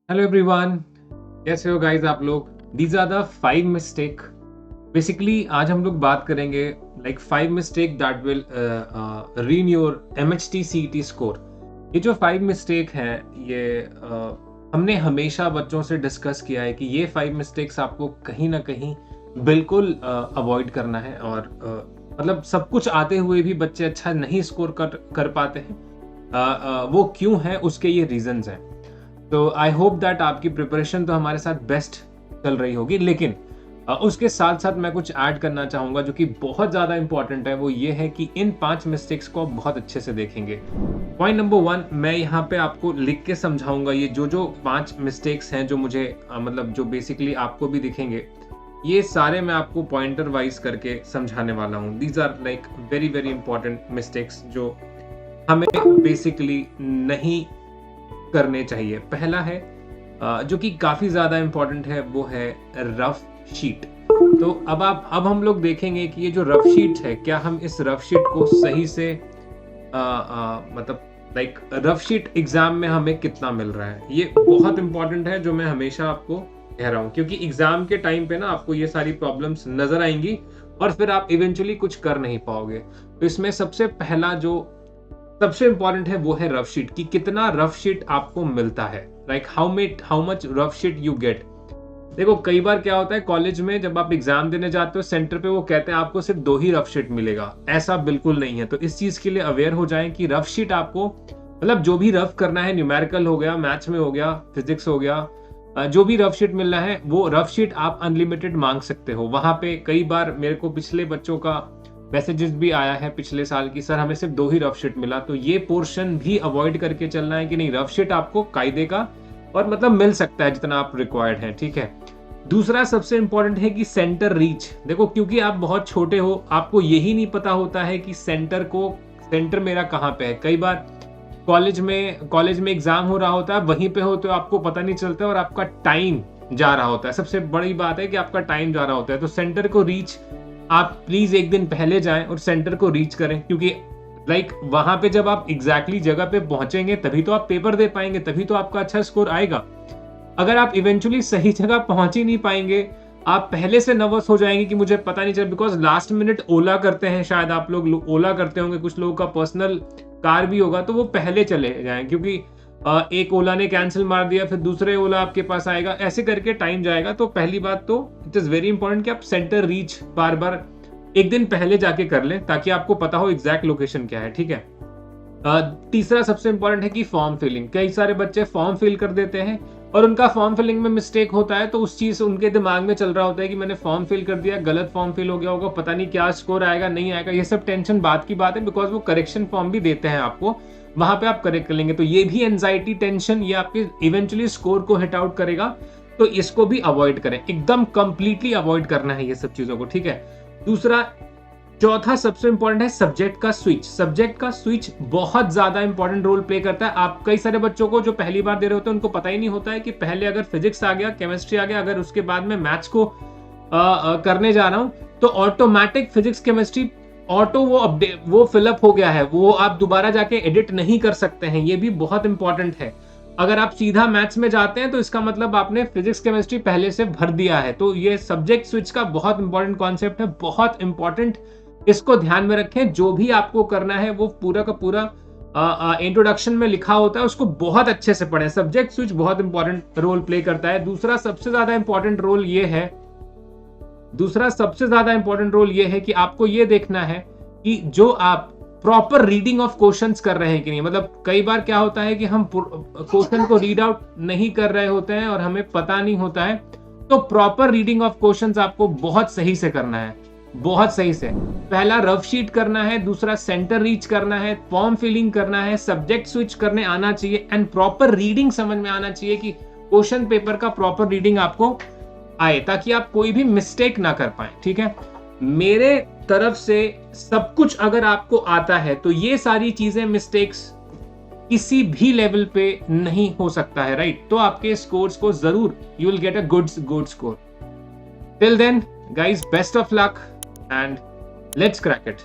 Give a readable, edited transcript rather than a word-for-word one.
Hello everyone, कैसे हो guys आप लोग। These are the 5 mistake. Basically आज हम लोग बात करेंगे like 5 mistake that will ruin your MHT CET score. ये जो 5 मिस्टेक हैं ये हमने हमेशा बच्चों से डिस्कस किया है कि ये 5 मिस्टेक्स आपको कहीं ना कहीं बिल्कुल अवॉइड करना है और मतलब सब कुछ आते हुए भी बच्चे अच्छा नहीं स्कोर कर पाते हैं। वो क्यों है, उसके ये रीजंस हैं। तो आई होप दैट आपकी प्रिपरेशन तो हमारे साथ बेस्ट चल रही होगी, लेकिन उसके साथ साथ मैं कुछ ऐड करना चाहूँगा जो कि बहुत ज़्यादा इंपॉर्टेंट है। वो ये है कि इन 5 मिस्टेक्स को आप बहुत अच्छे से देखेंगे। पॉइंट नंबर 1 मैं यहाँ पे आपको लिख के समझाऊंगा। ये जो 5 मिस्टेक्स हैं जो मुझे मतलब जो बेसिकली आपको भी दिखेंगे, ये सारे मैं आपको पॉइंटर वाइज करके समझाने वाला हूँ। These are like very very important mistakes जो हमें बेसिकली नहीं करने चाहिए। पहला है जो कि काफी ज्यादा इंपॉर्टेंट है, वो है रफ शीट। तो अब हम लोग देखेंगे कि ये जो रफ शीट है, क्या हम इस रफ शीट को सही से मतलब लाइक रफ शीट एग्जाम में हमें कितना मिल रहा है। ये बहुत इंपॉर्टेंट है जो मैं हमेशा आपको कह रहा हूँ, क्योंकि एग्जाम के टाइम पे ना आपको ये सारी प्रॉब्लम्स नजर आएंगी और फिर आप इवेंचुअली कुछ कर नहीं पाओगे। तो इसमें सबसे इंपॉर्टेंट है वो है रफ शीट, कि कितना रफ शीट आपको मिलता है। Like how much rough sheet you get. देखो कई बार क्या होता है कॉलेज में जब आप एग्जाम देने जाते हो सेंटर पे, वो कहते हैं आपको सिर्फ 2 ही रफ शीट मिलेगा। ऐसा बिल्कुल नहीं है। तो इस चीज के लिए अवेयर हो जाएं कि रफ शीट आपको मतलब जो भी रफ करना है, न्यूमेरिकल हो गया, मैथ्स में हो गया, फिजिक्स हो गया, जो भी रफ शीट मिलना है वो रफ शीट आप अनलिमिटेड मांग सकते हो। वहां पे कई बार मेरे को पिछले बच्चों का मैसेजेस भी आया है पिछले साल की, सर हमें सिर्फ 2 ही रफ शीट मिला। तो ये पोर्शन भी अवॉइड करके चलना है कि नहीं, रफ शीट आपको कायदे का और मतलब मिल सकता है जितना आप रिक्वायर्ड है, ठीक है। दूसरा सबसे इंपॉर्टेंट है कि सेंटर रीच। देखो क्योंकि आप बहुत छोटे हो, आपको यही नहीं पता होता है कि सेंटर मेरा कहाँ पे है। कई बार कॉलेज में एग्जाम हो रहा होता है, वहीं पे हो तो आपको पता नहीं चलता और आपका टाइम जा रहा होता है। सबसे बड़ी बात है कि आपका टाइम जा रहा होता है। तो सेंटर को रीच आप प्लीज एक दिन पहले जाएं और सेंटर को रीच करें, क्योंकि लाइक वहां पे जब आप एग्जैक्टली जगह पे पहुंचेंगे तभी तो आप पेपर दे पाएंगे, तभी तो आपका अच्छा स्कोर आएगा। अगर आप इवेंचुअली सही जगह पहुंच ही नहीं पाएंगे, आप पहले से नर्वस हो जाएंगे कि मुझे पता नहीं चला। बिकॉज लास्ट मिनट ओला करते हैं, शायद आप लोग ओला करते होंगे, कुछ लोगों का पर्सनल कार भी होगा, तो वो पहले चले जाएं, क्योंकि एक ओला ने कैंसिल मार दिया, फिर दूसरे ओला आपके पास आएगा, ऐसे करके टाइम जाएगा। तो पहली बात तो इट इज वेरी इंपॉर्टेंट कि आप सेंटर रीच बार बार एक दिन पहले जाके कर लें, ताकि आपको पता हो एग्जैक्ट लोकेशन क्या है, ठीक है। तीसरा सबसे इंपॉर्टेंट है कि फॉर्म फिलिंग। कई सारे बच्चे फॉर्म फिल कर देते हैं और उनका फॉर्म फिलिंग में मिस्टेक होता है, तो उस चीज उनके दिमाग में चल रहा होता है कि मैंने फॉर्म फिल कर दिया, गलत फॉर्म फिल हो गया होगा, पता नहीं क्या स्कोर आएगा नहीं आएगा। ये सब टेंशन बात की बात है, बिकॉज वो करेक्शन फॉर्म भी देते हैं आपको, वहां पे आप करेक्ट कर लेंगे। तो ये भी एंजाइटी टेंशन ये आपके इवेंचुअली स्कोर को हिट आउट करेगा। तो इसको भी अवॉइड करें, एकदम कंप्लीटली अवॉइड करना है ये सब चीजों को, ठीक है। चौथा सबसे इंपॉर्टेंट है सब्जेक्ट का स्विच। सब्जेक्ट का स्विच बहुत ज्यादा इंपॉर्टेंट रोल प्ले करता है। आप कई सारे बच्चों को जो पहली बार दे रहे होते हैं उनको पता ही नहीं होता है कि पहले अगर फिजिक्स आ गया, केमिस्ट्री आ गया, अगर उसके बाद में मैथ्स को करने जा रहा हूं तो ऑटोमेटिक फिजिक्स केमिस्ट्री ऑटो वो फिलअप हो गया है, वो आप दोबारा जाके एडिट नहीं कर सकते हैं। ये भी बहुत इंपॉर्टेंट है। अगर आप सीधा मैथ्स में जाते हैं तो इसका मतलब आपने फिजिक्स केमिस्ट्री पहले से भर दिया है। तो ये सब्जेक्ट स्विच का बहुत इंपॉर्टेंट कॉन्सेप्ट है, बहुत इंपॉर्टेंट। इसको ध्यान में रखें। जो भी आपको करना है वो पूरा का पूरा इंट्रोडक्शन में लिखा होता है, उसको बहुत अच्छे से पढ़ें। सब्जेक्ट स्विच बहुत इंपॉर्टेंट रोल प्ले करता है। दूसरा सबसे ज्यादा इंपॉर्टेंट रोल ये है कि आपको ये देखना है कि जो आप प्रॉपर रीडिंग ऑफ क्वेश्चंस कर रहे हैं कि नहीं। मतलब कई बार क्या होता है कि हम क्वेश्चन को रीड आउट नहीं कर रहे होते हैं और हमें पता नहीं होता है। तो प्रॉपर रीडिंग ऑफ क्वेश्चंस आपको बहुत सही से करना है, बहुत सही से। पहला रफ शीट करना है, दूसरा सेंटर रीच करना है, फॉर्म फिलिंग करना है, सब्जेक्ट स्विच करने आना चाहिए एंड प्रॉपर रीडिंग समझ में आना चाहिए कि क्वेश्चन पेपर का प्रॉपर रीडिंग आपको आए, ताकि आप कोई भी मिस्टेक ना कर पाए, ठीक है। मेरे तरफ से सब कुछ अगर आपको आता है तो ये सारी चीजें मिस्टेक्स किसी भी लेवल पे नहीं हो सकता है, राइट। तो आपके स्कोर्स को जरूर you will get a good score. Till then guys, best of luck and let's crack it.